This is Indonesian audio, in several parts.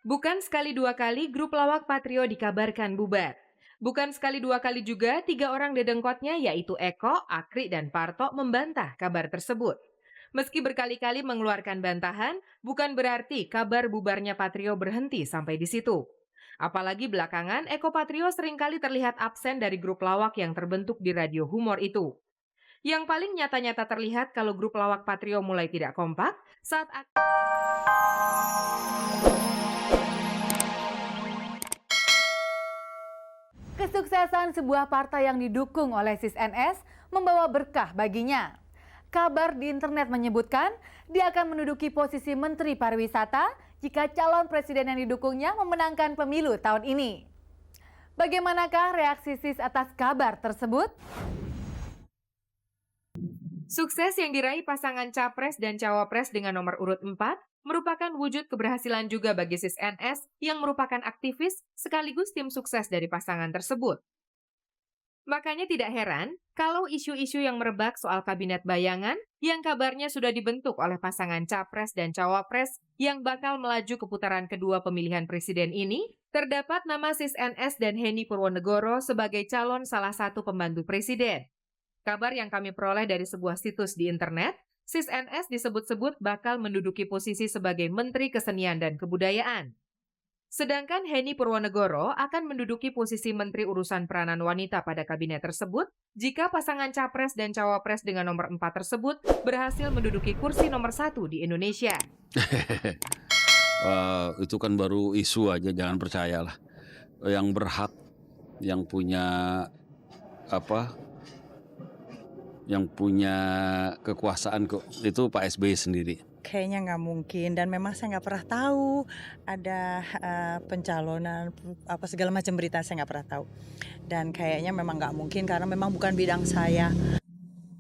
Bukan sekali dua kali grup lawak Patrio dikabarkan bubar. Bukan sekali dua kali juga tiga orang dedengkotnya yaitu Eko, Akri, dan Parto membantah kabar tersebut. Meski berkali-kali mengeluarkan bantahan, bukan berarti kabar bubarnya Patrio berhenti sampai di situ. Apalagi belakangan Eko Patrio seringkali terlihat absen dari grup lawak yang terbentuk di radio humor itu. Yang paling nyata-nyata terlihat kalau grup lawak Patrio mulai tidak kompak saat Kesuksesan sebuah partai yang didukung oleh SIS-NS membawa berkah baginya. Kabar di internet menyebutkan dia akan menduduki posisi Menteri Pariwisata jika calon presiden yang didukungnya memenangkan pemilu tahun ini. Bagaimanakah reaksi SIS atas kabar tersebut? Sukses yang diraih pasangan Capres dan Cawapres dengan nomor urut 4 merupakan wujud keberhasilan juga bagi SIS-NS yang merupakan aktivis sekaligus tim sukses dari pasangan tersebut. Makanya tidak heran kalau isu-isu yang merebak soal kabinet bayangan yang kabarnya sudah dibentuk oleh pasangan Capres dan Cawapres yang bakal melaju ke putaran kedua pemilihan presiden ini, terdapat nama SIS-NS dan Henny Purwonegoro sebagai calon salah satu pembantu presiden. Kabar yang kami peroleh dari sebuah situs di internet, SIS-NS disebut-sebut bakal menduduki posisi sebagai Menteri Kesenian dan Kebudayaan. Sedangkan Henny Purwonegoro akan menduduki posisi Menteri Urusan Peranan Wanita pada kabinet tersebut jika pasangan Capres dan Cawapres dengan nomor 4 tersebut berhasil menduduki kursi nomor 1 di Indonesia. Itu kan baru isu aja, jangan percayalah. Yang berhak, yang punya yang punya kekuasaan kok itu Pak SBY sendiri. Kayaknya nggak mungkin dan memang saya nggak pernah tahu ada pencalonan segala macam berita, saya nggak pernah tahu dan kayaknya memang nggak mungkin karena memang bukan bidang saya.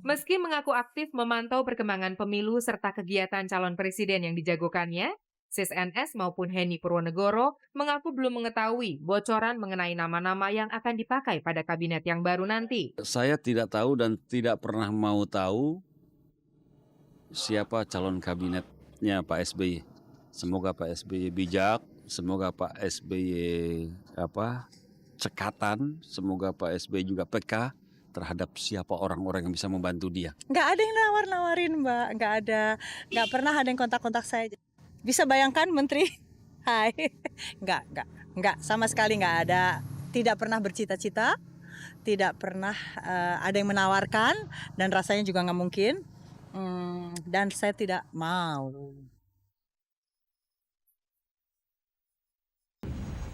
Meski mengaku aktif memantau perkembangan pemilu serta kegiatan calon presiden yang dijagokannya, SIS-NS maupun Henny Purwonegoro mengaku belum mengetahui bocoran mengenai nama-nama yang akan dipakai pada kabinet yang baru nanti. Saya tidak tahu dan tidak pernah mau tahu siapa calon kabinetnya Pak SBY. Semoga Pak SBY bijak, semoga Pak SBY cekatan, semoga Pak SBY juga peka terhadap siapa orang-orang yang bisa membantu dia. Nggak ada yang nawar-nawarin, Mbak, nggak pernah ada yang kontak-kontak saya. Bisa bayangkan Menteri? Hai, nggak sama sekali nggak ada. Tidak pernah bercita-cita, tidak pernah ada yang menawarkan dan rasanya juga nggak mungkin. Dan saya tidak mau.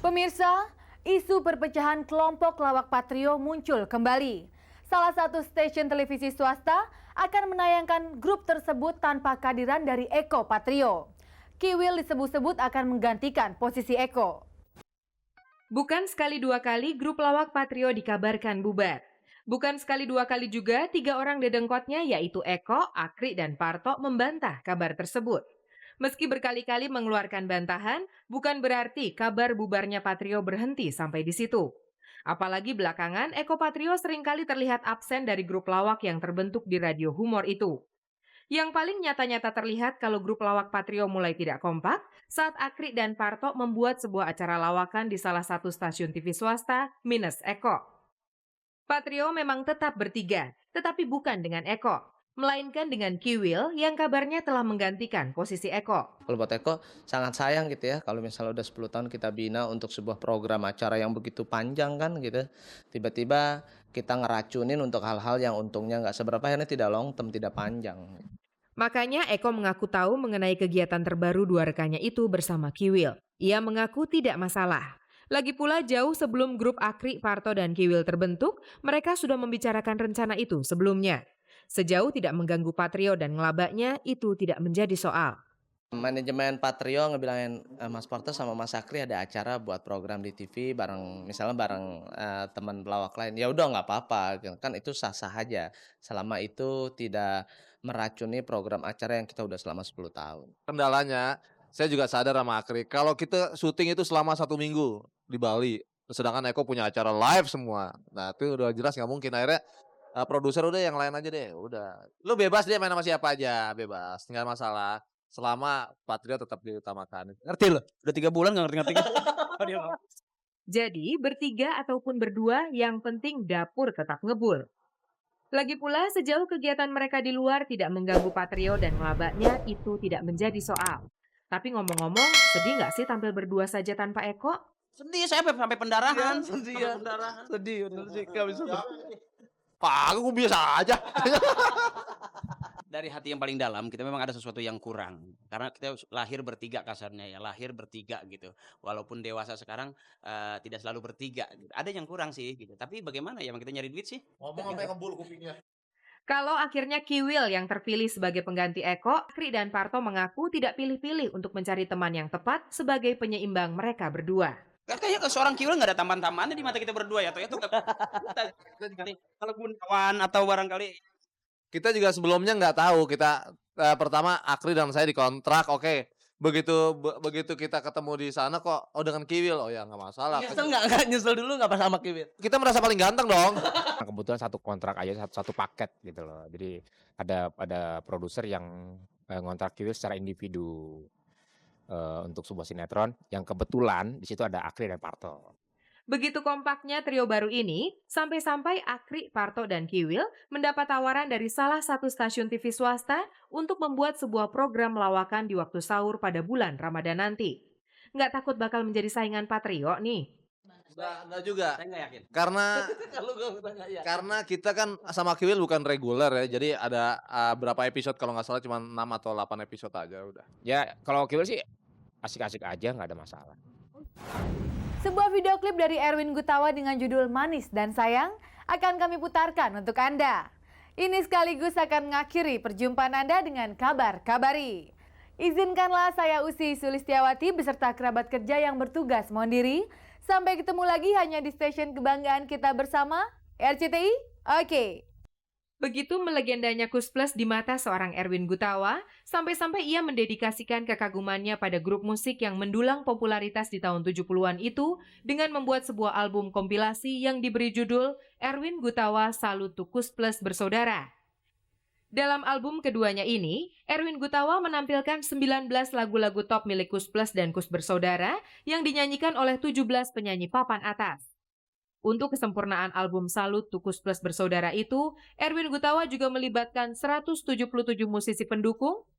Pemirsa, isu perpecahan kelompok lawak Patrio muncul kembali. Salah satu stasiun televisi swasta akan menayangkan grup tersebut tanpa kehadiran dari Eko Patrio. Kiwil disebut-sebut akan menggantikan posisi Eko. Bukan sekali dua kali grup lawak Patrio dikabarkan bubar. Bukan sekali dua kali juga tiga orang dedengkotnya yaitu Eko, Akri, dan Parto membantah kabar tersebut. Meski berkali-kali mengeluarkan bantahan, bukan berarti kabar bubarnya Patrio berhenti sampai di situ. Apalagi belakangan Eko Patrio seringkali terlihat absen dari grup lawak yang terbentuk di radio humor itu. Yang paling nyata-nyata terlihat kalau grup lawak Patrio mulai tidak kompak saat Akri dan Parto membuat sebuah acara lawakan di salah satu stasiun TV swasta minus Eko. Patrio memang tetap bertiga, tetapi bukan dengan Eko, melainkan dengan Kiwil yang kabarnya telah menggantikan posisi Eko. Kalau buat Eko sangat sayang gitu ya, kalau misalnya udah 10 tahun kita bina untuk sebuah program acara yang begitu panjang kan gitu. Tiba-tiba kita ngeracunin untuk hal-hal yang untungnya nggak seberapa, akhirnya tidak long term, tidak panjang. Makanya Eko mengaku tahu mengenai kegiatan terbaru dua rekannya itu bersama Kiwil. Ia mengaku tidak masalah. Lagi pula jauh sebelum grup Akri, Parto, dan Kiwil terbentuk, mereka sudah membicarakan rencana itu sebelumnya. Sejauh tidak mengganggu Patrio dan ngelabaknya, itu tidak menjadi soal. Manajemen Patrio ngebilangin Mas Parto sama Mas Akri ada acara buat program di TV bareng teman pelawak lain. Ya udah nggak apa-apa, kan itu sah-sah aja. Selama itu tidak meracuni program acara yang kita udah selama 10 tahun. Kendalanya, saya juga sadar sama Akri, kalau kita syuting itu selama 1 minggu di Bali, sedangkan Eko punya acara live semua. Nah itu udah jelas nggak mungkin, akhirnya produser udah yang lain aja deh, udah. Lu bebas dia main sama siapa aja, bebas, nggak masalah. selama Patrio tetap diutamakan. Ngerti loh, udah 3 bulan nggak ngerti-ngerti. Jadi, bertiga ataupun berdua, yang penting dapur tetap ngebul. Lagi pula, sejauh kegiatan mereka di luar tidak mengganggu Patrio dan ngelabaknya, itu tidak menjadi soal. Tapi ngomong-ngomong, sedih nggak sih tampil berdua saja tanpa Eko? Sedih saya sampai pendarahan. Sedih, nggak bisa. Pak, aku biasa aja. Dari hati yang paling dalam kita memang ada sesuatu yang kurang. Karena kita lahir bertiga kasarnya ya, lahir bertiga gitu. Walaupun dewasa sekarang tidak selalu bertiga gitu. Ada yang kurang sih gitu. Tapi bagaimana ya, kita nyari duit sih. Ngomong sampai ngebul kupingnya. Kalau akhirnya Kiwil yang terpilih sebagai pengganti Eko, Akri dan Parto mengaku tidak pilih-pilih untuk mencari teman yang tepat sebagai penyeimbang mereka berdua. Kayaknya seorang Kiwil nggak ada tampan-tampannya di mata kita berdua ya. Itu kalau Gunawan atau barangkali Kita juga sebelumnya nggak tahu, kita pertama Akri dan saya dikontrak, oke. Begitu kita ketemu di sana kok, dengan Kiwil, oh ya nggak masalah. Nyesel nggak nyesel dulu nggak pas sama Kiwil? Kita merasa paling ganteng dong. Nah, kebetulan satu kontrak aja, satu paket gitu loh. Jadi ada produser yang ngontrak Kiwil secara individu untuk sebuah sinetron yang kebetulan di situ ada Akri dan Parto. Begitu kompaknya trio baru ini, sampai-sampai Akri, Parto, dan Kiwil mendapat tawaran dari salah satu stasiun TV swasta untuk membuat sebuah program lawakan di waktu sahur pada bulan Ramadan nanti. Nggak takut bakal menjadi saingan Patrio nih? Enggak juga. saya nggak yakin. Karena kita kan sama Kiwil bukan reguler ya. Jadi ada berapa episode, kalau nggak salah cuma 6 atau 8 episode aja udah. Ya kalau Kiwil sih asik-asik aja, nggak ada masalah. Sebuah video klip dari Erwin Gutawa dengan judul Manis dan Sayang akan kami putarkan untuk Anda. Ini sekaligus akan mengakhiri perjumpaan Anda dengan Kabar Kabari. Izinkanlah saya Usi Sulistiawati beserta kerabat kerja yang bertugas mohon diri. Sampai ketemu lagi hanya di stasiun kebanggaan kita bersama, RCTI. Oke. Begitu melegendanya Kus Plus di mata seorang Erwin Gutawa, sampai-sampai ia mendedikasikan kekagumannya pada grup musik yang mendulang popularitas di tahun 70-an itu dengan membuat sebuah album kompilasi yang diberi judul Erwin Gutawa Salut to Kus Plus Bersaudara. Dalam album keduanya ini, Erwin Gutawa menampilkan 19 lagu-lagu top milik Kus Plus dan Kus Bersaudara yang dinyanyikan oleh 17 penyanyi papan atas. Untuk kesempurnaan album Salut to Kus Plus Bersaudara itu, Erwin Gutawa juga melibatkan 177 musisi pendukung,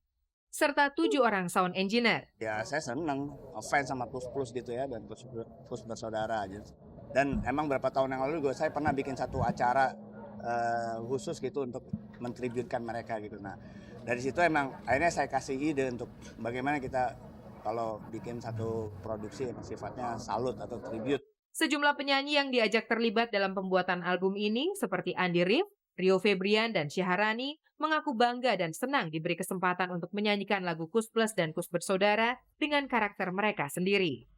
serta 7 orang sound engineer. Ya saya seneng fans sama Kus Plus gitu ya, dan Kus Bersaudara aja. Dan emang beberapa tahun yang lalu juga saya pernah bikin satu acara khusus gitu untuk mentributkan mereka gitu. Nah dari situ emang akhirnya saya kasih ide untuk bagaimana kita kalau bikin satu produksi yang sifatnya salut atau tribute. Sejumlah penyanyi yang diajak terlibat dalam pembuatan album ini seperti Andi rif, Rio Febrian, dan Syaharani mengaku bangga dan senang diberi kesempatan untuk menyanyikan lagu Kus Plus dan Kus Bersaudara dengan karakter mereka sendiri.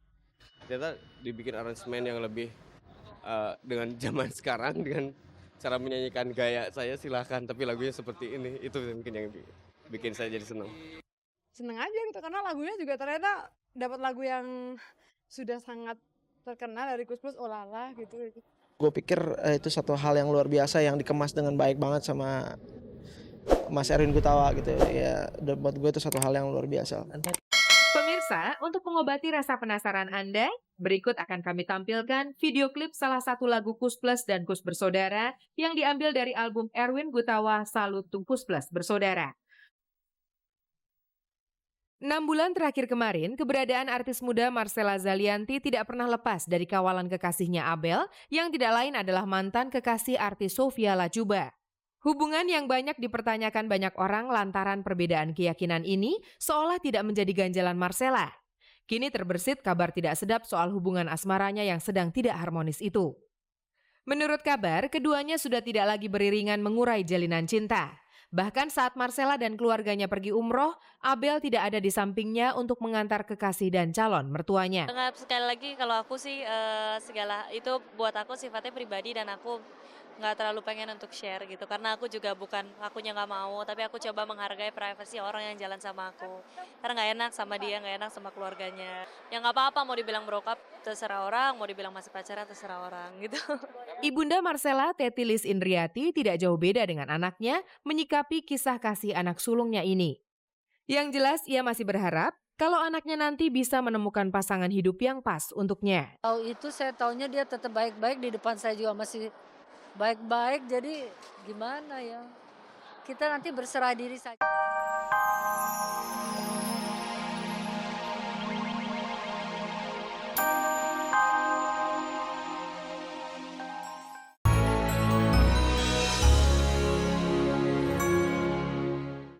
Ternyata dibikin aransemen yang lebih dengan zaman sekarang, dengan cara menyanyikan gaya saya silahkan, tapi lagunya seperti ini, itu mungkin yang bikin saya jadi senang. Seneng aja gitu, karena lagunya juga ternyata dapat lagu yang sudah sangat terkenal dari Kus Plus, Olala gitu. Gue pikir itu satu hal yang luar biasa yang dikemas dengan baik banget sama Mas Erwin Gutawa gitu ya. Buat gue itu satu hal yang luar biasa. Pemirsa, untuk mengobati rasa penasaran Anda, berikut akan kami tampilkan video klip salah satu lagu Kus Plus dan Kus Bersaudara yang diambil dari album Erwin Gutawa Salut to Kus Plus Bersaudara. 6 bulan terakhir kemarin, keberadaan artis muda Marcella Zalianty tidak pernah lepas dari kawalan kekasihnya Abel, yang tidak lain adalah mantan kekasih artis Sofia Latjuba. Hubungan yang banyak dipertanyakan banyak orang lantaran perbedaan keyakinan ini seolah tidak menjadi ganjalan Marcella. Kini terbersit kabar tidak sedap soal hubungan asmaranya yang sedang tidak harmonis itu. Menurut kabar, keduanya sudah tidak lagi beriringan mengurai jalinan cinta. Bahkan saat Marcella dan keluarganya pergi umroh, Abel tidak ada di sampingnya untuk mengantar kekasih dan calon mertuanya. Sekali lagi kalau aku sih segala itu buat aku sifatnya pribadi dan aku nggak terlalu pengen untuk share gitu. Karena aku juga akunya nggak mau, tapi aku coba menghargai privasi orang yang jalan sama aku. Karena nggak enak sama dia, nggak enak sama keluarganya. Ya nggak apa-apa, mau dibilang broke up terserah orang, mau dibilang masih pacaran terserah orang gitu. Ibunda Marcella, Teti Lis Indriati, tidak jauh beda dengan anaknya menyikapi kisah kasih anak sulungnya ini. Yang jelas, ia masih berharap kalau anaknya nanti bisa menemukan pasangan hidup yang pas untuknya. Tahu itu saya taunya dia tetap baik-baik, di depan saya juga masih baik-baik, jadi gimana ya, kita nanti berserah diri saja.